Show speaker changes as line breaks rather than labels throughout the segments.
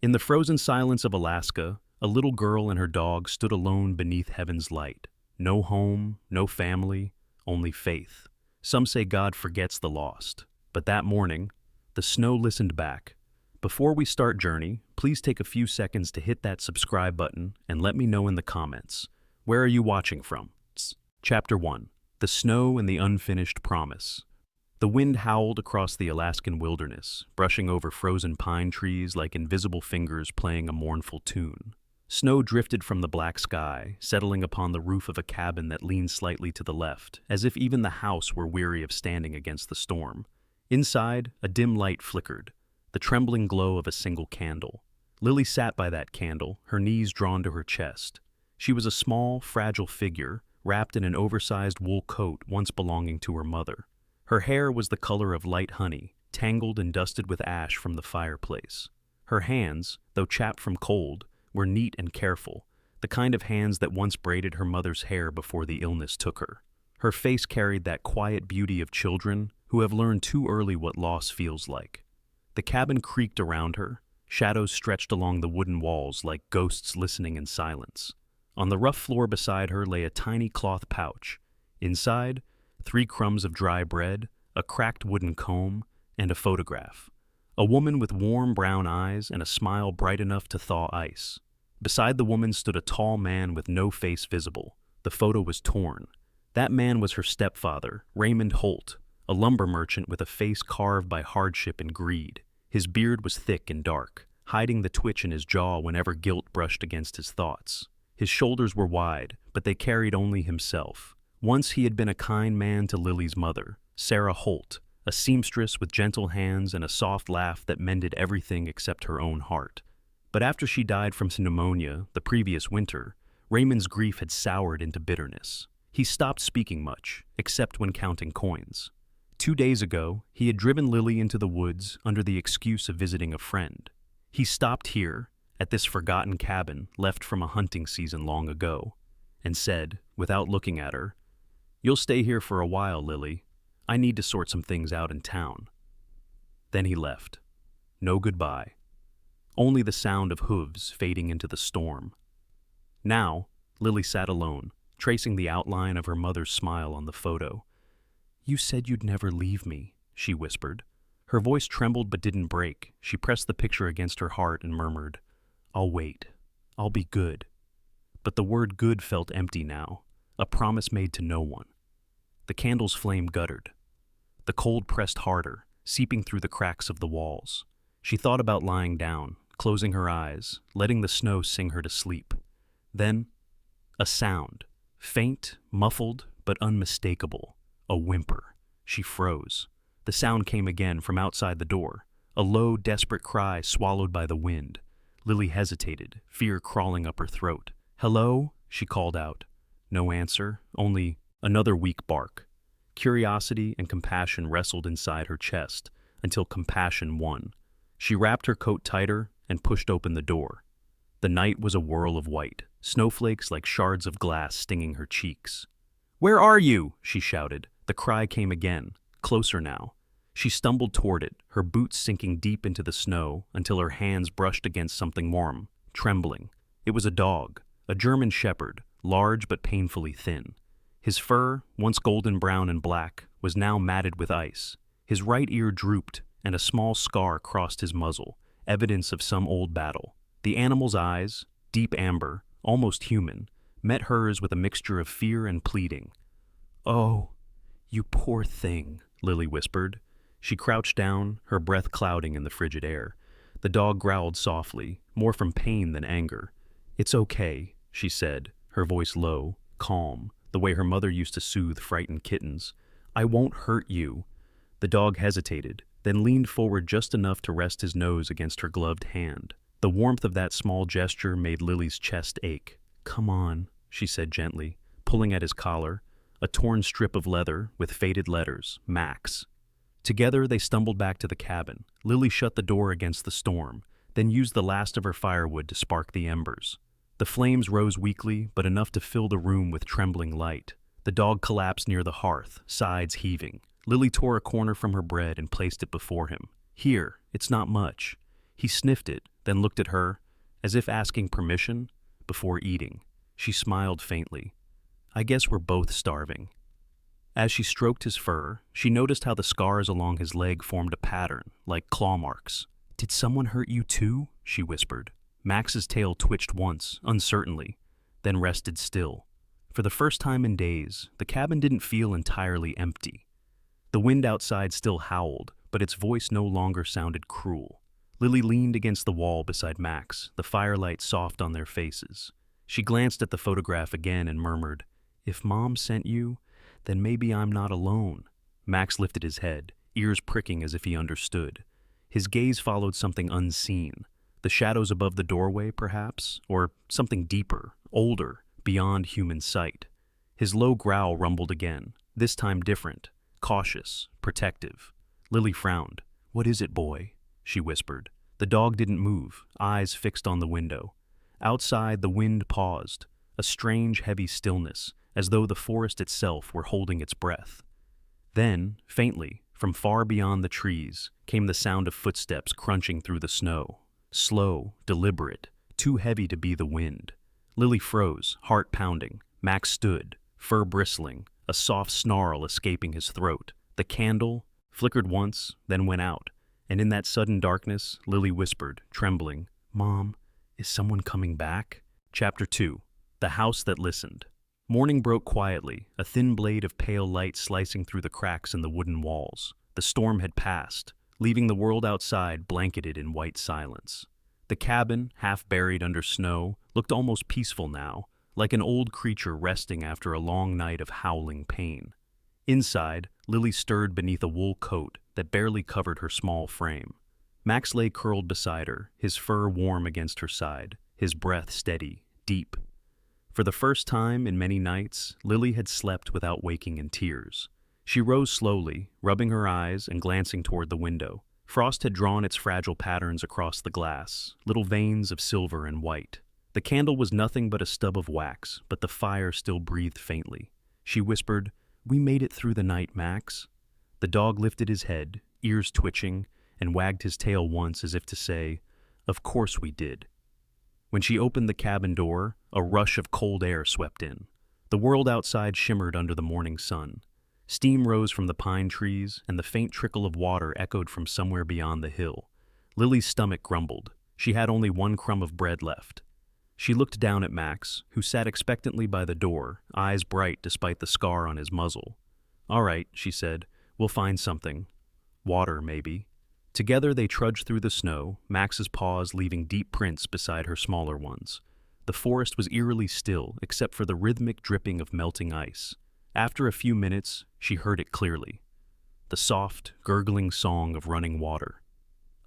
In the frozen silence of Alaska, a little girl and her dog stood alone beneath heaven's light. No home, no family, only faith. Some say God forgets the lost. But that morning, the snow listened back. Before we start Journey, please take a few seconds to hit that subscribe button and let me know in the comments. Where are you watching from? Chapter 1. The Snow and the Unfinished Promise. The wind howled across the Alaskan wilderness, brushing over frozen pine trees like invisible fingers playing a mournful tune. Snow drifted from the black sky, settling upon the roof of a cabin that leaned slightly to the left, as if even the house were weary of standing against the storm. Inside, a dim light flickered, the trembling glow of a single candle. Lily sat by that candle, her knees drawn to her chest. She was a small, fragile figure, wrapped in an oversized wool coat once belonging to her mother. Her hair was the color of light honey, tangled and dusted with ash from the fireplace. Her hands, though chapped from cold, were neat and careful, the kind of hands that once braided her mother's hair before the illness took her. Her face carried that quiet beauty of children who have learned too early what loss feels like. The cabin creaked around her, shadows stretched along the wooden walls like ghosts listening in silence. On the rough floor beside her lay a tiny cloth pouch. Inside, 3 crumbs of dry bread, a cracked wooden comb, and a photograph. A woman with warm brown eyes and a smile bright enough to thaw ice. Beside the woman stood a tall man with no face visible. The photo was torn. That man was her stepfather, Raymond Holt, a lumber merchant with a face carved by hardship and greed. His beard was thick and dark, hiding the twitch in his jaw whenever guilt brushed against his thoughts. His shoulders were wide, but they carried only himself. Once he had been a kind man to Lily's mother, Sarah Holt, a seamstress with gentle hands and a soft laugh that mended everything except her own heart. But after she died from pneumonia the previous winter, Raymond's grief had soured into bitterness. He stopped speaking much, except when counting coins. 2 days ago, he had driven Lily into the woods under the excuse of visiting a friend. He stopped here, at this forgotten cabin left from a hunting season long ago, and said, without looking at her, "You'll stay here for a while, Lily. I need to sort some things out in town." Then he left. No goodbye. Only the sound of hooves fading into the storm. Now, Lily sat alone, tracing the outline of her mother's smile on the photo. "You said you'd never leave me," she whispered. Her voice trembled but didn't break. She pressed the picture against her heart and murmured, "I'll wait. I'll be good." But the word good felt empty now, a promise made to no one. The candle's flame guttered. The cold pressed harder, seeping through the cracks of the walls. She thought about lying down, closing her eyes, letting the snow sing her to sleep. Then, a sound, faint, muffled, but unmistakable, a whimper. She froze. The sound came again from outside the door, a low, desperate cry swallowed by the wind. Lily hesitated, fear crawling up her throat. "Hello?" she called out. No answer, only another weak bark. Curiosity and compassion wrestled inside her chest until compassion won. She wrapped her coat tighter and pushed open the door. The night was a whirl of white, snowflakes like shards of glass stinging her cheeks. "Where are you?" she shouted. The cry came again, closer now. She stumbled toward it, her boots sinking deep into the snow until her hands brushed against something warm, trembling. It was a dog, a German shepherd, large but painfully thin. His fur, once golden brown and black, was now matted with ice. His right ear drooped, and a small scar crossed his muzzle, evidence of some old battle. The animal's eyes, deep amber, almost human, met hers with a mixture of fear and pleading. "Oh, you poor thing," Lily whispered. She crouched down, her breath clouding in the frigid air. The dog growled softly, more from pain than anger. "It's okay," she said, her voice low, calm, the way her mother used to soothe frightened kittens. "I won't hurt you." The dog hesitated, then leaned forward just enough to rest his nose against her gloved hand. The warmth of that small gesture made Lily's chest ache. "Come on," she said gently, pulling at his collar, a torn strip of leather with faded letters, Max. Together they stumbled back to the cabin. Lily shut the door against the storm, then used the last of her firewood to spark the embers. The flames rose weakly, but enough to fill the room with trembling light. The dog collapsed near the hearth, sides heaving. Lily tore a corner from her bread and placed it before him. "Here, it's not much." He sniffed it, then looked at her, as if asking permission, before eating. She smiled faintly. I guess we're both starving. As she stroked his fur, she noticed how the scars along his leg formed a pattern, like claw marks. Did someone hurt you too? She whispered. Max's tail twitched once, uncertainly, then rested still. For the first time in days, the cabin didn't feel entirely empty. The wind outside still howled, but its voice no longer sounded cruel. Lily leaned against the wall beside Max, the firelight soft on their faces. She glanced at the photograph again and murmured, If Mom sent you, then maybe I'm not alone. Max lifted his head, ears pricking as if he understood. His gaze followed something unseen. The shadows above the doorway, perhaps, or something deeper, older, beyond human sight. His low growl rumbled again, this time different, cautious, protective. Lily frowned. What is it, boy? She whispered. The dog didn't move, eyes fixed on the window. Outside, the wind paused, a strange, heavy stillness, as though the forest itself were holding its breath. Then, faintly, from far beyond the trees, came the sound of footsteps crunching through the snow. Slow, deliberate, too heavy to be the wind. Lily froze, heart pounding. Max stood, fur bristling, a soft snarl escaping his throat. The candle flickered once, then went out, and in that sudden darkness, Lily whispered, trembling, Mom, is someone coming back? Chapter 2. The House That Listened. Morning broke quietly, a thin blade of pale light slicing through the cracks in the wooden walls. The storm had passed, leaving the world outside blanketed in white silence. The cabin, half buried under snow, looked almost peaceful now, like an old creature resting after a long night of howling pain. Inside, Lily stirred beneath a wool coat that barely covered her small frame. Max lay curled beside her, his fur warm against her side, his breath steady, deep. For the first time in many nights, Lily had slept without waking in tears. She rose slowly, rubbing her eyes and glancing toward the window. Frost had drawn its fragile patterns across the glass, little veins of silver and white. The candle was nothing but a stub of wax, but the fire still breathed faintly. She whispered, We made it through the night, Max. The dog lifted his head, ears twitching, and wagged his tail once as if to say, Of course we did. When she opened the cabin door, a rush of cold air swept in. The world outside shimmered under the morning sun. Steam rose from the pine trees, and the faint trickle of water echoed from somewhere beyond the hill. Lily's stomach grumbled. She had only one crumb of bread left. She looked down at Max, who sat expectantly by the door, eyes bright despite the scar on his muzzle. All right, she said, we'll find something. Water, maybe. Together they trudged through the snow, Max's paws leaving deep prints beside her smaller ones. The forest was eerily still, except for the rhythmic dripping of melting ice. After a few minutes, she heard it clearly. The soft, gurgling song of running water.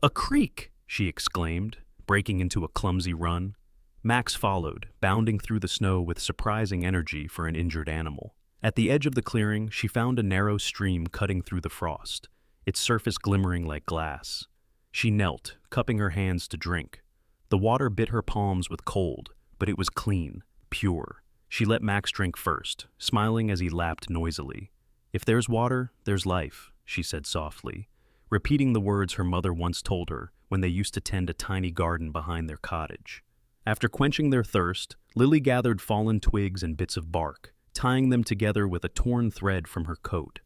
A creek! She exclaimed, breaking into a clumsy run. Max followed, bounding through the snow with surprising energy for an injured animal. At the edge of the clearing, she found a narrow stream cutting through the frost, its surface glimmering like glass. She knelt, cupping her hands to drink. The water bit her palms with cold, but it was clean, pure. She let Max drink first, smiling as he lapped noisily. If there's water, there's life, she said softly, repeating the words her mother once told her when they used to tend a tiny garden behind their cottage. After quenching their thirst, Lily gathered fallen twigs and bits of bark, tying them together with a torn thread from her coat.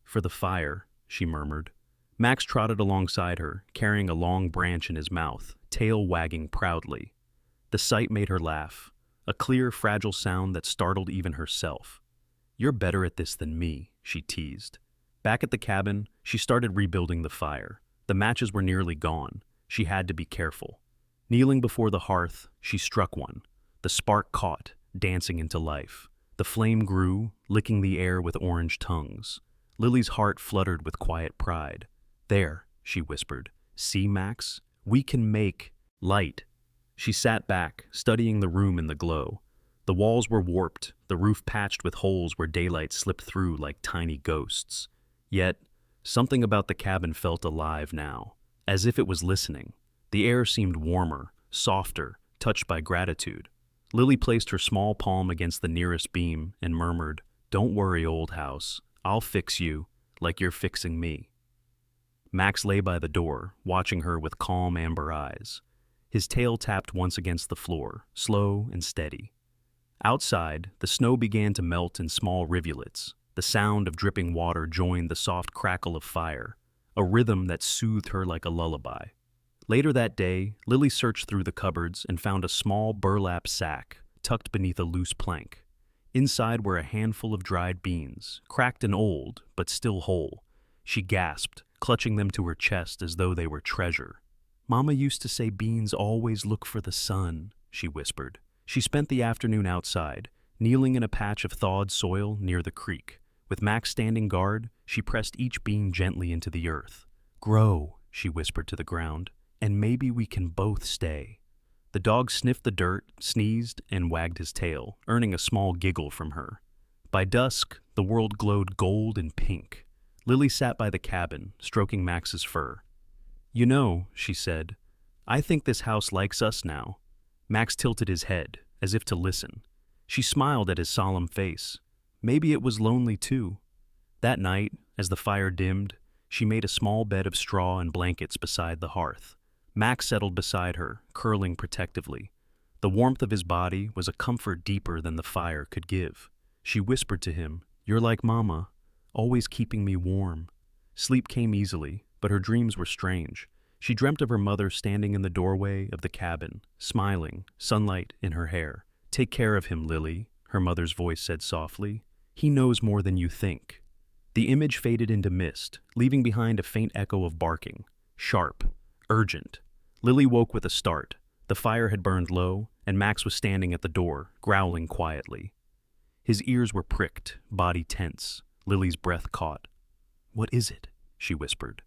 For the fire, she murmured. Max trotted alongside her, carrying a long branch in his mouth, tail wagging proudly. The sight made her laugh, a clear, fragile sound that startled even herself. You're better at this than me, she teased. Back at the cabin, she started rebuilding the fire. The matches were nearly gone. She had to be careful. Kneeling before the hearth, she struck one. The spark caught, dancing into life. The flame grew, licking the air with orange tongues. Lily's heart fluttered with quiet pride. There, she whispered. See, Max? We can make light. She sat back, studying the room in the glow. The walls were warped, the roof patched with holes where daylight slipped through like tiny ghosts. Yet, something about the cabin felt alive now, as if it was listening. The air seemed warmer, softer, touched by gratitude. Lily placed her small palm against the nearest beam and murmured, Don't worry, old house. I'll fix you, like you're fixing me. Max lay by the door, watching her with calm amber eyes. His tail tapped once against the floor, slow and steady. Outside, the snow began to melt in small rivulets. The sound of dripping water joined the soft crackle of fire, a rhythm that soothed her like a lullaby. Later that day, Lily searched through the cupboards and found a small burlap sack tucked beneath a loose plank. Inside were a handful of dried beans, cracked and old, but still whole. She gasped, clutching them to her chest as though they were treasure. "Mama used to say beans always look for the sun," she whispered. She spent the afternoon outside, kneeling in a patch of thawed soil near the creek. With Max standing guard, she pressed each bean gently into the earth. "Grow," she whispered to the ground, "and maybe we can both stay." The dog sniffed the dirt, sneezed, and wagged his tail, earning a small giggle from her. By dusk, the world glowed gold and pink. Lily sat by the cabin, stroking Max's fur. "You know," she said, "I think this house likes us now." Max tilted his head, as if to listen. She smiled at his solemn face. Maybe it was lonely too. That night, as the fire dimmed, she made a small bed of straw and blankets beside the hearth. Max settled beside her, curling protectively. The warmth of his body was a comfort deeper than the fire could give. She whispered to him, "You're like Mama, always keeping me warm." Sleep came easily, but her dreams were strange. She dreamt of her mother standing in the doorway of the cabin, smiling, sunlight in her hair. "Take care of him, Lily," her mother's voice said softly. "He knows more than you think." The image faded into mist, leaving behind a faint echo of barking. Sharp, urgent. Lily woke with a start. The fire had burned low, and Max was standing at the door, growling quietly. His ears were pricked, body tense. Lily's breath caught. "What is it?" she whispered.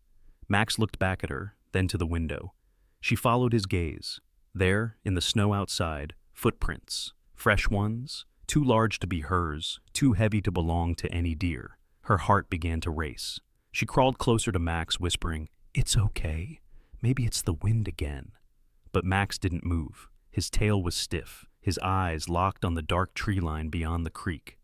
Max looked back at her, then to the window. She followed his gaze. There, in the snow outside, footprints. Fresh ones, too large to be hers, too heavy to belong to any deer. Her heart began to race. She crawled closer to Max, whispering, "It's okay. Maybe it's the wind again." But Max didn't move. His tail was stiff, his eyes locked on the dark tree line beyond the creek.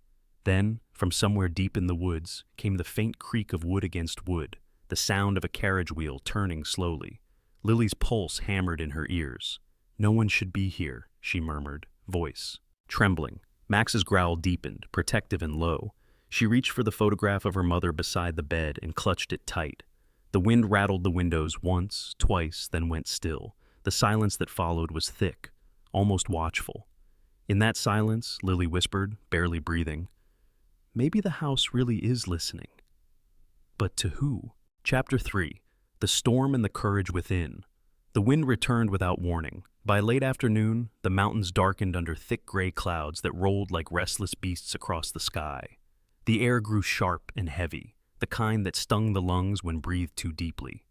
Then, from somewhere deep in the woods, came the faint creak of wood against wood, the sound of a carriage wheel turning slowly. Lily's pulse hammered in her ears. "No one should be here," she murmured, voice trembling. Max's growl deepened, protective and low. She reached for the photograph of her mother beside the bed and clutched it tight. The wind rattled the windows once, twice, then went still. The silence that followed was thick, almost watchful. In that silence, Lily whispered, barely breathing, "Maybe the house really is listening." But to who? Chapter 3. The Storm and the Courage Within. The wind returned without warning. By late afternoon, the mountains darkened under thick gray clouds that rolled like restless beasts across the sky. The air grew sharp and heavy, the kind that stung the lungs when breathed too deeply.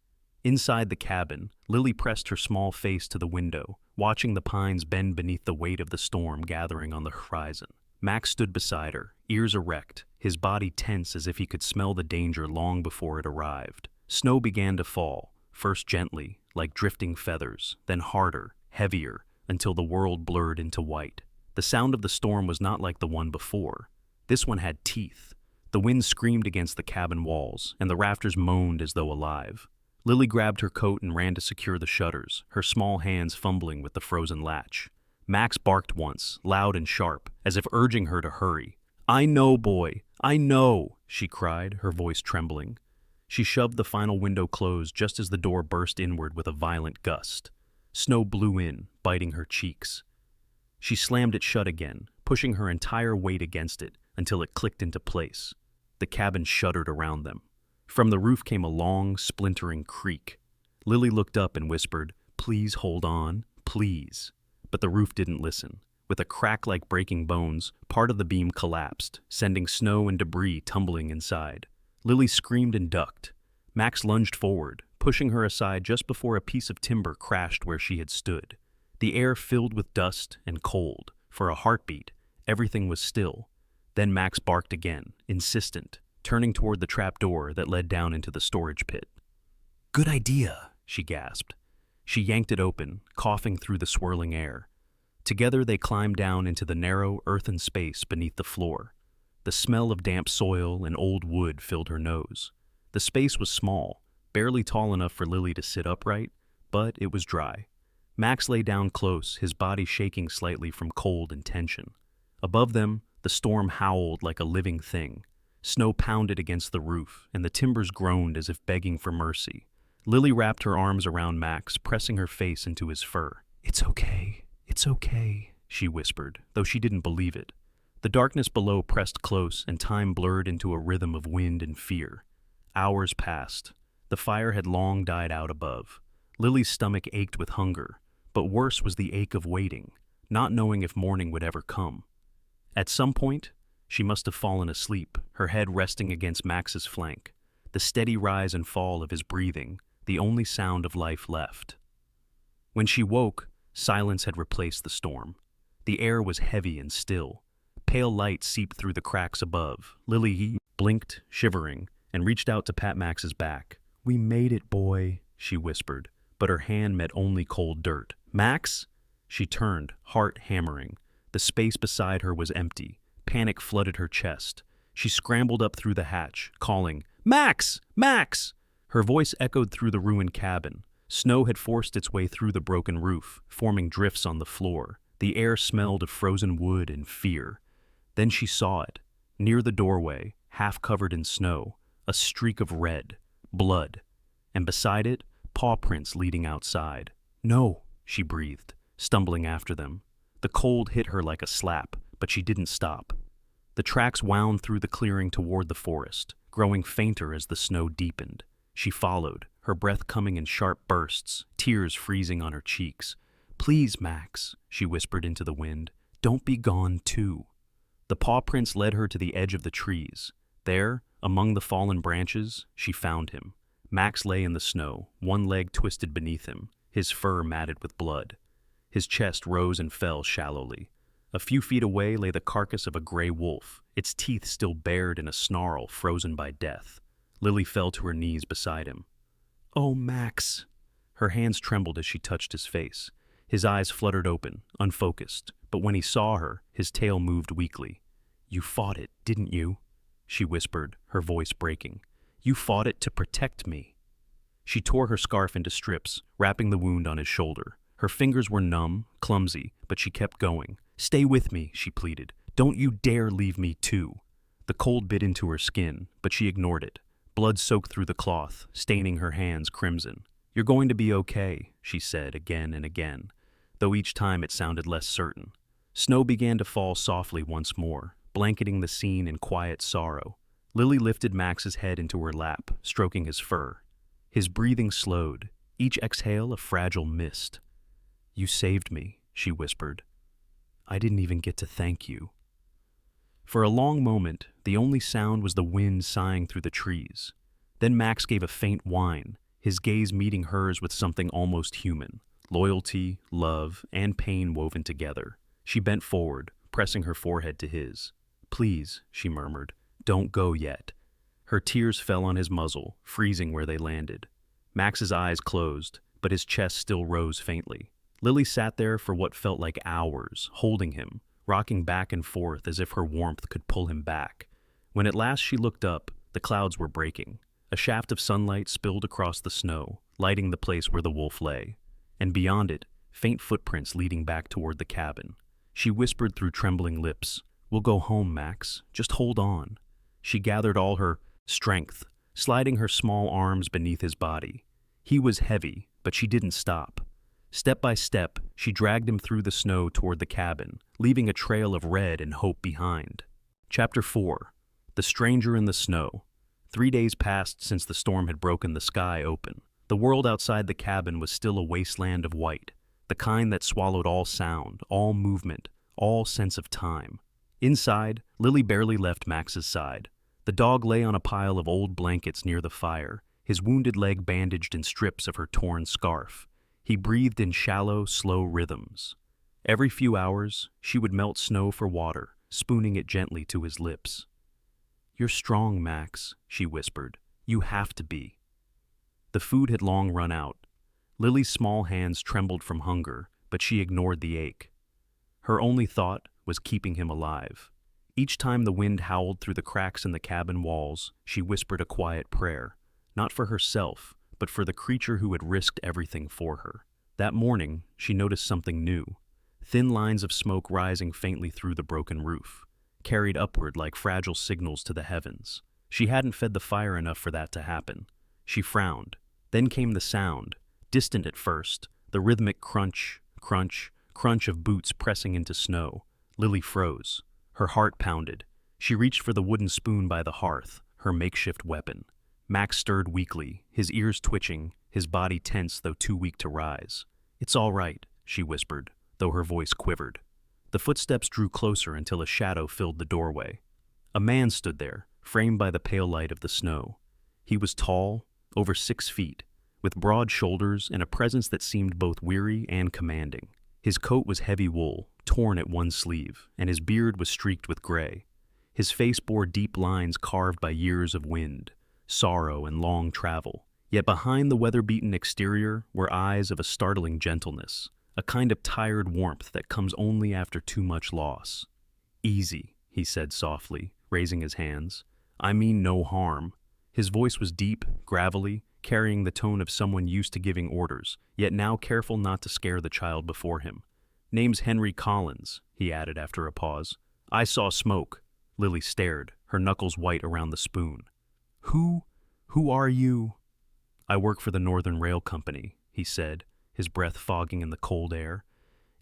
Inside the cabin, Lily pressed her small face to the window, watching the pines bend beneath the weight of the storm gathering on the horizon. Max stood beside her, ears erect, his body tense as if he could smell the danger long before it arrived. Snow began to fall, first gently, like drifting feathers, then harder, heavier, until the world blurred into white. The sound of the storm was not like the one before. This one had teeth. The wind screamed against the cabin walls, and the rafters moaned as though alive. Lily grabbed her coat and ran to secure the shutters, her small hands fumbling with the frozen latch. Max barked once, loud and sharp, as if urging her to hurry. "I know, boy, I know," she cried, her voice trembling. She shoved the final window closed just as the door burst inward with a violent gust. Snow blew in, biting her cheeks. She slammed it shut again, pushing her entire weight against it until it clicked into place. The cabin shuddered around them. From the roof came a long, splintering creak. Lily looked up and whispered, "Please hold on, please." But the roof didn't listen. With a crack like breaking bones, part of the beam collapsed, sending snow and debris tumbling inside. Lily screamed and ducked. Max lunged forward, pushing her aside just before a piece of timber crashed where she had stood. The air filled with dust and cold. For a heartbeat, everything was still. Then Max barked again, insistent, turning toward the trap door that led down into the storage pit. "Good idea," she gasped. She yanked it open, coughing through the swirling air. Together they climbed down into the narrow, earthen space beneath the floor. The smell of damp soil and old wood filled her nose. The space was small, barely tall enough for Lily to sit upright, but it was dry. Max lay down close, his body shaking slightly from cold and tension. Above them, the storm howled like a living thing. Snow pounded against the roof, and the timbers groaned as if begging for mercy. Lily wrapped her arms around Max, pressing her face into his fur. "It's okay," she whispered, though she didn't believe it. The darkness below pressed close, and time blurred into a rhythm of wind and fear. Hours passed. The fire had long died out above. Lily's stomach ached with hunger, but worse was the ache of waiting, not knowing if morning would ever come. At some point, she must have fallen asleep, her head resting against Max's flank, the steady rise and fall of his breathing, the only sound of life left. When she woke, silence had replaced the storm. The air was heavy and still. Pale light seeped through the cracks above. Lily blinked, shivering, and reached out to pat Max's back. "We made it, boy," she whispered, but her hand met only cold dirt. "Max?" She turned, heart hammering. The space beside her was empty. Panic flooded her chest. She scrambled up through the hatch, calling, "Max! Max!" Her voice echoed through the ruined cabin. Snow had forced its way through the broken roof, forming drifts on the floor. The air smelled of frozen wood and fear. Then she saw it. Near the doorway, half covered in snow, a streak of red, blood, and beside it, paw prints leading outside. "No," she breathed, stumbling after them. The cold hit her like a slap, but she didn't stop. The tracks wound through the clearing toward the forest, growing fainter as the snow deepened. She followed, her breath coming in sharp bursts, tears freezing on her cheeks. "Please, Max," she whispered into the wind, "don't be gone too." The paw prints led her to the edge of the trees. There, among the fallen branches, she found him. Max lay in the snow, one leg twisted beneath him, his fur matted with blood. His chest rose and fell shallowly. A few feet away lay the carcass of a gray wolf, its teeth still bared in a snarl frozen by death. Lily fell to her knees beside him. "Oh, Max." Her hands trembled as she touched his face. His eyes fluttered open, unfocused, but when he saw her, his tail moved weakly. "You fought it, didn't you?" she whispered, her voice breaking. "You fought it to protect me." She tore her scarf into strips, wrapping the wound on his shoulder. Her fingers were numb, clumsy, but she kept going. "Stay with me," she pleaded. "Don't you dare leave me too." The cold bit into her skin, but she ignored it. Blood soaked through the cloth, staining her hands crimson. "You're going to be okay," she said again and again, though each time it sounded less certain. Snow began to fall softly once more, blanketing the scene in quiet sorrow. Lily lifted Max's head into her lap, stroking his fur. His breathing slowed, each exhale a fragile mist. "You saved me," she whispered. "I didn't even get to thank you." For a long moment, the only sound was the wind sighing through the trees. Then Max gave a faint whine, his gaze meeting hers with something almost human. Loyalty, love, and pain woven together. She bent forward, pressing her forehead to his. "Please," she murmured, "don't go yet." Her tears fell on his muzzle, freezing where they landed. Max's eyes closed, but his chest still rose faintly. Lily sat there for what felt like hours, holding him, rocking back and forth as if her warmth could pull him back. When at last she looked up, the clouds were breaking. A shaft of sunlight spilled across the snow, lighting the place where the wolf lay. And beyond it, faint footprints leading back toward the cabin. She whispered through trembling lips, "We'll go home, Max. Just hold on." She gathered all her strength, sliding her small arms beneath his body. He was heavy, but she didn't stop. Step by step, she dragged him through the snow toward the cabin, leaving a trail of red and hope behind. Chapter 4. The Stranger in the Snow. 3 days passed since the storm had broken the sky open. The world outside the cabin was still a wasteland of white, the kind that swallowed all sound, all movement, all sense of time. Inside, Lily barely left Max's side. The dog lay on a pile of old blankets near the fire, his wounded leg bandaged in strips of her torn scarf. He breathed in shallow, slow rhythms. Every few hours, she would melt snow for water, spooning it gently to his lips. "You're strong, Max," she whispered. "You have to be." The food had long run out. Lily's small hands trembled from hunger, but she ignored the ache. Her only thought was keeping him alive. Each time the wind howled through the cracks in the cabin walls, she whispered a quiet prayer, not for herself, but for the creature who had risked everything for her. That morning, she noticed something new. Thin lines of smoke rising faintly through the broken roof, carried upward like fragile signals to the heavens. She hadn't fed the fire enough for that to happen. She frowned. Then came the sound, distant at first, the rhythmic crunch, crunch, crunch of boots pressing into snow. Lily froze. Her heart pounded. She reached for the wooden spoon by the hearth, her makeshift weapon. Max stirred weakly, his ears twitching, his body tense though too weak to rise. "It's all right," she whispered, though her voice quivered. The footsteps drew closer until a shadow filled the doorway. A man stood there, framed by the pale light of the snow. He was tall, over 6 feet, with broad shoulders and a presence that seemed both weary and commanding. His coat was heavy wool, torn at one sleeve, and his beard was streaked with gray. His face bore deep lines carved by years of wind, sorrow, and long travel. Yet behind the weather-beaten exterior were eyes of a startling gentleness, a kind of tired warmth that comes only after too much loss. "Easy," he said softly, raising his hands. "I mean no harm." His voice was deep, gravelly, carrying the tone of someone used to giving orders, yet now careful not to scare the child before him. "Name's Henry Collins," he added after a pause. "I saw smoke." Lily stared, her knuckles white around the spoon. Who are you?" "I work for the Northern Rail Company," he said, his breath fogging in the cold air.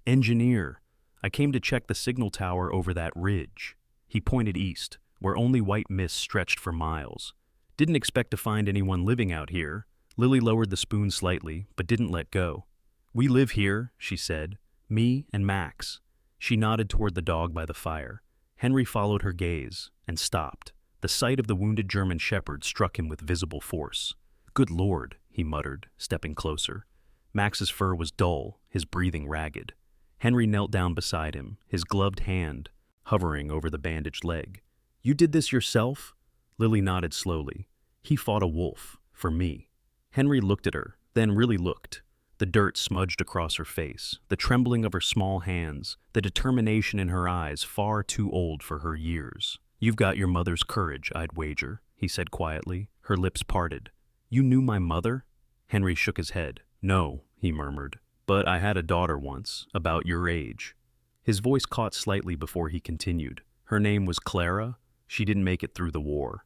"Engineer. I came to check the signal tower over that ridge." He pointed east, where only white mist stretched for miles. "Didn't expect to find anyone living out here." Lily lowered the spoon slightly, but didn't let go. "We live here," she said. "Me and Max." She nodded toward the dog by the fire. Henry followed her gaze and stopped. The sight of the wounded German shepherd struck him with visible force. "Good Lord," he muttered, stepping closer. Max's fur was dull, his breathing ragged. Henry knelt down beside him, his gloved hand hovering over the bandaged leg. "You did this yourself?" Lily nodded slowly. "He fought a wolf, for me." Henry looked at her, then really looked. The dirt smudged across her face, the trembling of her small hands, the determination in her eyes far too old for her years. "You've got your mother's courage, I'd wager," he said quietly, her lips parted. "You knew my mother?" Henry shook his head. "No," he murmured, "but I had a daughter once, about your age." His voice caught slightly before he continued. "Her name was Clara. She didn't make it through the war."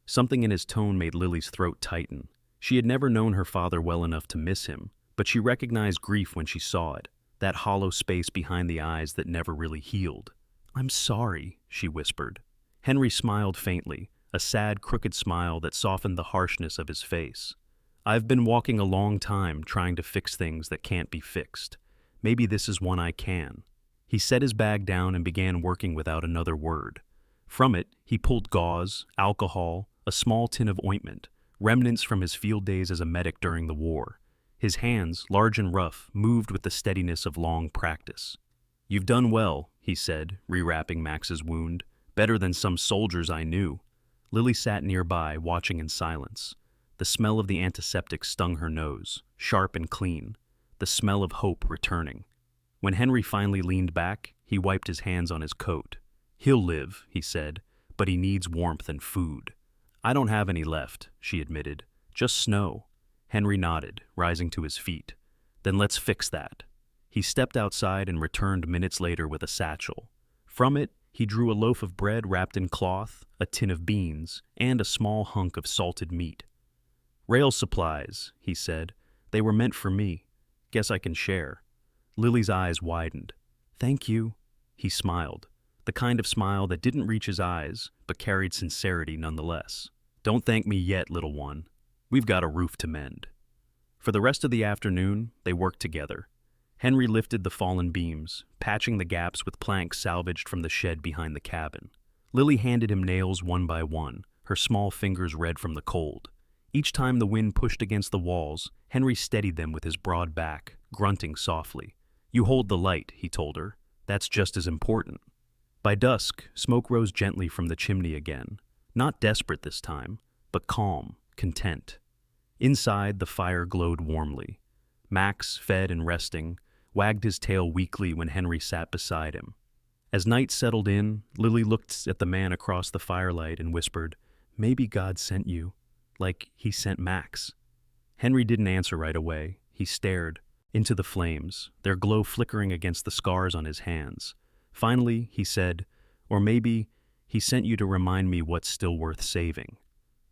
Something in his tone made Lily's throat tighten. She had never known her father well enough to miss him, but she recognized grief when she saw it, that hollow space behind the eyes that never really healed. "I'm sorry," she whispered. Henry smiled faintly, a sad, crooked smile that softened the harshness of his face. "I've been walking a long time trying to fix things that can't be fixed. Maybe this is one I can." He set his bag down and began working without another word. From it, he pulled gauze, alcohol, a small tin of ointment, remnants from his field days as a medic during the war. His hands, large and rough, moved with the steadiness of long practice. "You've done well," he said, rewrapping Max's wound. "Better than some soldiers I knew." Lily sat nearby, watching in silence. The smell of the antiseptic stung her nose, sharp and clean, the smell of hope returning. When Henry finally leaned back, he wiped his hands on his coat. "He'll live," he said, "but he needs warmth and food." "I don't have any left," she admitted. "Just snow." Henry nodded, rising to his feet. "Then let's fix that." He stepped outside and returned minutes later with a satchel. From it, he drew a loaf of bread wrapped in cloth, a tin of beans, and a small hunk of salted meat. "Rail supplies," he said. "They were meant for me. Guess I can share." Lily's eyes widened. "Thank you." He smiled, the kind of smile that didn't reach his eyes, but carried sincerity nonetheless. "Don't thank me yet, little one. We've got a roof to mend." For the rest of the afternoon, they worked together. Henry lifted the fallen beams, patching the gaps with planks salvaged from the shed behind the cabin. Lily handed him nails one by one, her small fingers red from the cold. Each time the wind pushed against the walls, Henry steadied them with his broad back, grunting softly. "You hold the light," he told her. "That's just as important." By dusk, smoke rose gently from the chimney again, not desperate this time, but calm, content. Inside, the fire glowed warmly. Max, fed and resting, wagged his tail weakly when Henry sat beside him. As night settled in, Lily looked at the man across the firelight and whispered, "Maybe God sent you, like he sent Max." Henry didn't answer right away. He stared, into the flames, their glow flickering against the scars on his hands. Finally, he said, "Or maybe he sent you to remind me what's still worth saving."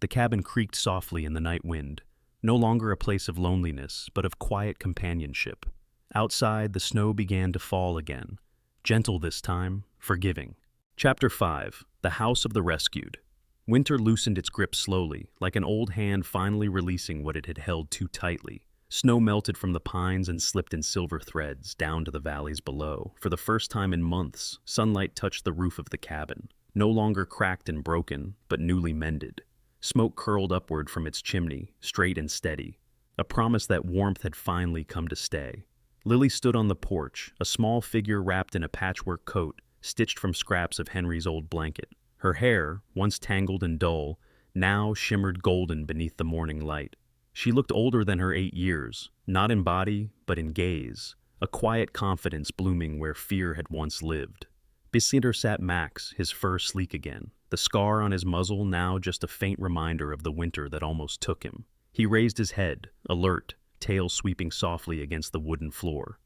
The cabin creaked softly in the night wind, no longer a place of loneliness, but of quiet companionship. Outside, the snow began to fall again, gentle this time, forgiving. Chapter 5. The House of the Rescued. Winter loosened its grip slowly, like an old hand finally releasing what it had held too tightly. Snow melted from the pines and slipped in silver threads down to the valleys below. For the first time in months, sunlight touched the roof of the cabin, no longer cracked and broken, but newly mended. Smoke curled upward from its chimney, straight and steady, a promise that warmth had finally come to stay. Lily stood on the porch, a small figure wrapped in a patchwork coat, stitched from scraps of Henry's old blanket. Her hair, once tangled and dull, now shimmered golden beneath the morning light. She looked older than her 8 years, not in body, but in gaze, a quiet confidence blooming where fear had once lived. Beside her sat Max, his fur sleek again, the scar on his muzzle now just a faint reminder of the winter that almost took him. He raised his head, alert, tail sweeping softly against the wooden floor.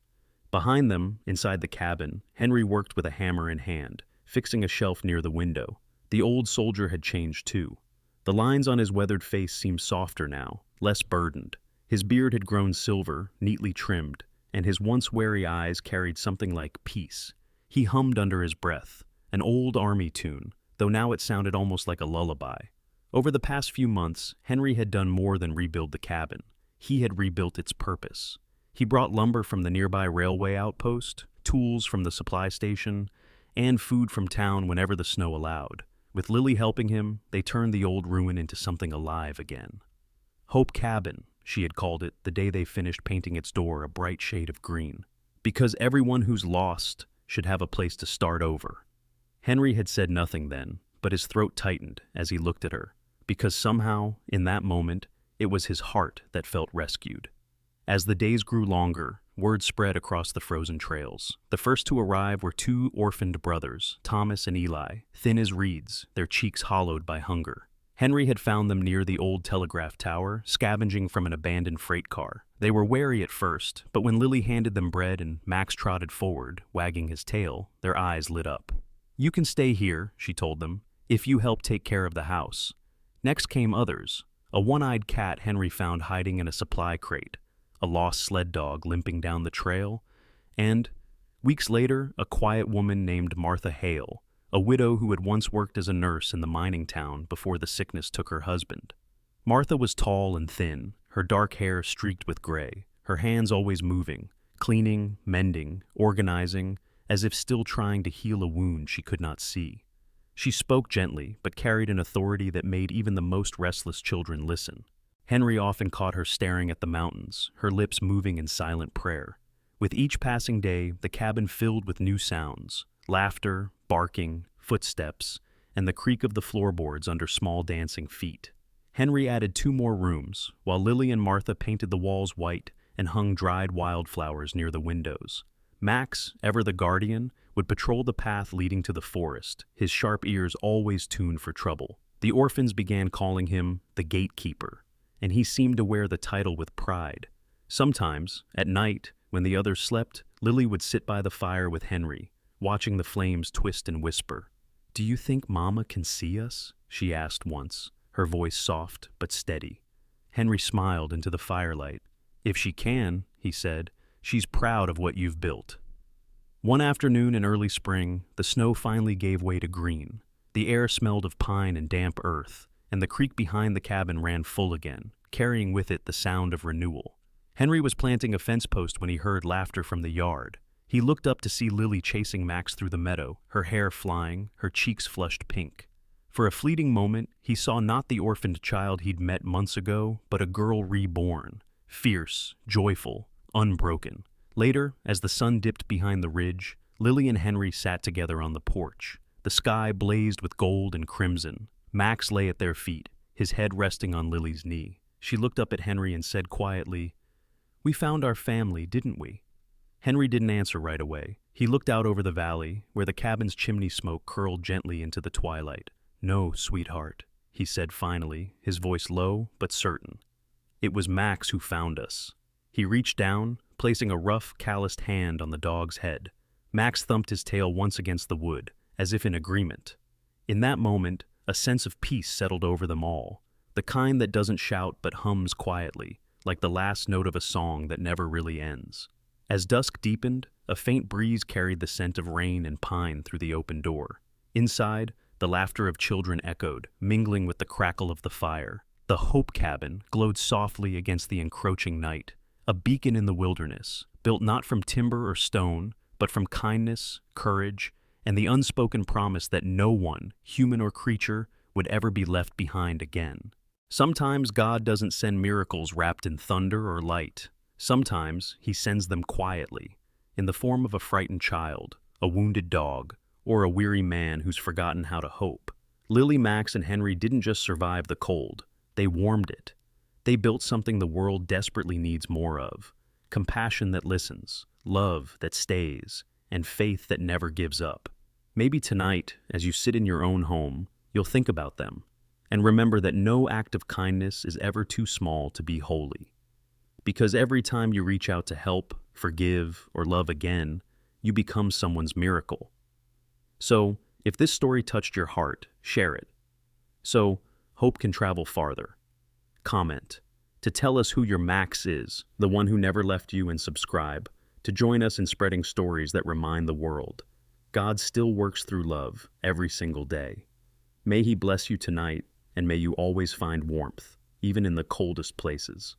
Behind them, inside the cabin, Henry worked with a hammer in hand, fixing a shelf near the window. The old soldier had changed too. The lines on his weathered face seemed softer now, less burdened. His beard had grown silver, neatly trimmed, and his once wary eyes carried something like peace. He hummed under his breath, an old army tune, though now it sounded almost like a lullaby. Over the past few months, Henry had done more than rebuild the cabin. He had rebuilt its purpose. He brought lumber from the nearby railway outpost, tools from the supply station, and food from town whenever the snow allowed. With Lily helping him, they turned the old ruin into something alive again. Hope Cabin, she had called it the day they finished painting its door a bright shade of green. Because everyone who's lost should have a place to start over. Henry had said nothing then, but his throat tightened as he looked at her, because somehow, in that moment, it was his heart that felt rescued. As the days grew longer, word spread across the frozen trails. The first to arrive were 2 orphaned brothers, Thomas and Eli, thin as reeds, their cheeks hollowed by hunger. Henry had found them near the old telegraph tower, scavenging from an abandoned freight car. They were wary at first, but when Lily handed them bread and Max trotted forward, wagging his tail, their eyes lit up. "You can stay here," she told them, "if you help take care of the house." Next came others. A one-eyed cat Henry found hiding in a supply crate, a lost sled dog limping down the trail, and, weeks later, a quiet woman named Martha Hale, a widow who had once worked as a nurse in the mining town before the sickness took her husband. Martha was tall and thin, her dark hair streaked with gray, her hands always moving, cleaning, mending, organizing, as if still trying to heal a wound she could not see. She spoke gently, but carried an authority that made even the most restless children listen. Henry often caught her staring at the mountains, her lips moving in silent prayer. With each passing day, the cabin filled with new sounds, laughter, barking, footsteps, and the creak of the floorboards under small dancing feet. Henry added 2 more rooms, while Lily and Martha painted the walls white and hung dried wildflowers near the windows. Max, ever the guardian, would patrol the path leading to the forest, his sharp ears always tuned for trouble. The orphans began calling him the gatekeeper, and he seemed to wear the title with pride. Sometimes, at night, when the others slept, Lily would sit by the fire with Henry, watching the flames twist and whisper. "Do you think Mama can see us?" she asked once, her voice soft but steady. Henry smiled into the firelight. "If she can," he said, "she's proud of what you've built." One afternoon in early spring, the snow finally gave way to green. The air smelled of pine and damp earth, and the creek behind the cabin ran full again, carrying with it the sound of renewal. Henry was planting a fence post when he heard laughter from the yard. He looked up to see Lily chasing Max through the meadow, her hair flying, her cheeks flushed pink. For a fleeting moment, he saw not the orphaned child he'd met months ago, but a girl reborn, fierce, joyful, unbroken. Later, as the sun dipped behind the ridge, Lily and Henry sat together on the porch. The sky blazed with gold and crimson. Max lay at their feet, his head resting on Lily's knee. She looked up at Henry and said quietly, "We found our family, didn't we?" Henry didn't answer right away. He looked out over the valley, where the cabin's chimney smoke curled gently into the twilight. "No, sweetheart," he said finally, his voice low but certain. "It was Max who found us." He reached down, placing a rough, calloused hand on the dog's head. Max thumped his tail once against the wood, as if in agreement. In that moment, a sense of peace settled over them all, the kind that doesn't shout but hums quietly, like the last note of a song that never really ends. As dusk deepened, a faint breeze carried the scent of rain and pine through the open door. Inside, the laughter of children echoed, mingling with the crackle of the fire. The Hope Cabin glowed softly against the encroaching night, a beacon in the wilderness, built not from timber or stone, but from kindness, courage, and the unspoken promise that no one, human or creature, would ever be left behind again. Sometimes God doesn't send miracles wrapped in thunder or light. Sometimes He sends them quietly, in the form of a frightened child, a wounded dog, or a weary man who's forgotten how to hope. Lily, Max, and Henry didn't just survive the cold. They warmed it. They built something the world desperately needs more of: compassion that listens, love that stays, and faith that never gives up. Maybe tonight, as you sit in your own home, you'll think about them, and remember that no act of kindness is ever too small to be holy. Because every time you reach out to help, forgive, or love again, you become someone's miracle. So, if this story touched your heart, share it. So, hope can travel farther. Comment to tell us who your Max is, the one who never left you, and subscribe to join us in spreading stories that remind the world God still works through love every single day. May He bless you tonight, and may you always find warmth, even in the coldest places.